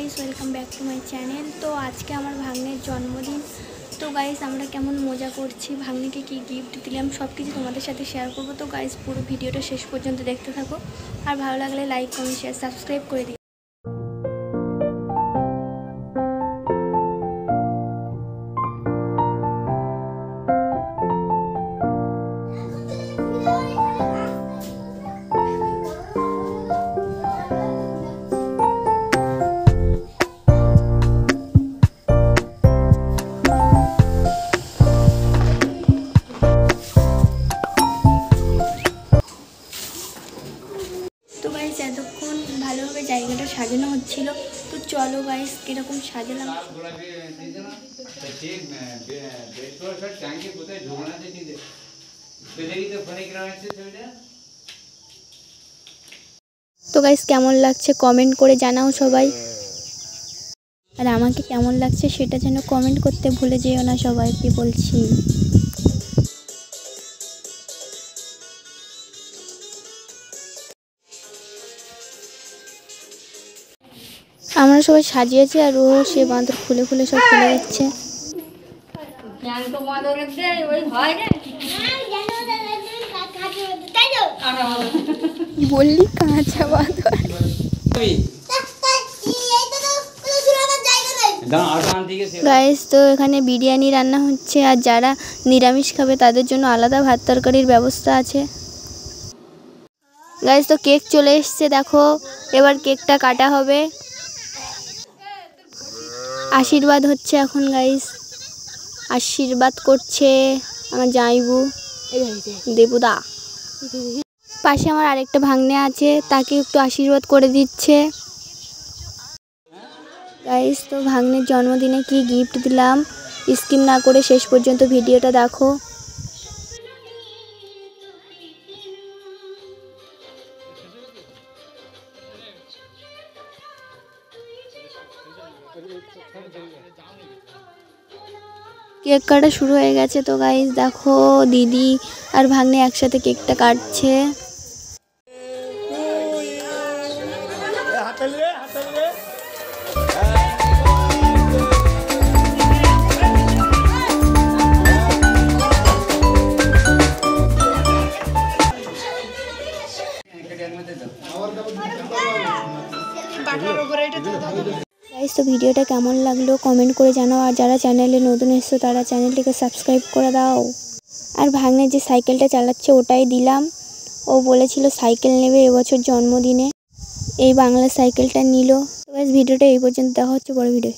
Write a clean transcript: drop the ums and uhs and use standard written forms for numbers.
Guys welcome back to my channel. तो आज के आमार भाग्नेर जन्मदिन। तो गाइस आमरा केमन मजा करछि, भाग्नेके कि गिफ्ट दिलाम सब किछु तोमादेर साथे शेयर करब। तो गाइस पुरो भिडियोटा शेष पर्यन्त देखते थाको और भालो लागले लाइक कमेंट शेयर सबस्क्राइब करे दिओ। तो गाइस এতক্ষণ ভালোভাবে জায়গাটা সাজানো হচ্ছিল। তো চলো গাইস কিরকম সাজালাম। তো গাইস কেমন লাগছে কমেন্ট করে জানাও সবাই, আর আমাকে কেমন লাগছে সেটা যেন কমেন্ট করতে ভুলে যেও না সবাইকে বলছি। আমরা সবাই সাজিয়েছি আর ও সে বাঁদর খুলে খুলে সব ফেলে দিচ্ছে। বললি কাঁচা বাঁদর। গাইস তো এখানে বিরিয়ানি রান্না হচ্ছে, আর যারা নিরামিষ খাবে তাদের জন্য আলাদা ভাত তরকারির ব্যবস্থা আছে। গাইস তো কেক চলে এসছে, দেখো এবার কেকটা কাটা হবে। আশীর্বাদ হচ্ছে এখন গাইস, আশীর্বাদ করছে আমার জামাইবু দেবুদা। পাশে আমার আরেকটা ভাগ্নে আছে, তাকে একটু আশীর্বাদ করে দিচ্ছে। গাইস তো ভাগ্নের জন্মদিনে কি গিফট দিলাম স্কিপ না করে শেষ পর্যন্ত ভিডিওটা দেখো। কেক কাটা শুরু হয়ে গেছে। তো গাইস দেখো দিদি আর ভাগ্নে একসাথে কেকটা কাটছে। গাইস তো ভিডিওটা কেমন লাগলো কমেন্ট করে জানাও, আর যারা চ্যানেলে নতুন এসছো তারা চ্যানেলটিকে সাবস্ক্রাইব করে দাও। আর ভাগ্নে যে সাইকেলটা চালাচ্ছে ওটাই দিলাম, ও বলেছিল সাইকেল নেবে এবছর জন্মদিনে, এই বাংলা সাইকেলটা নিল। তো গাইস ভিডিওটা এই পর্যন্ত, দেখা হচ্ছে পরের ভিডিও।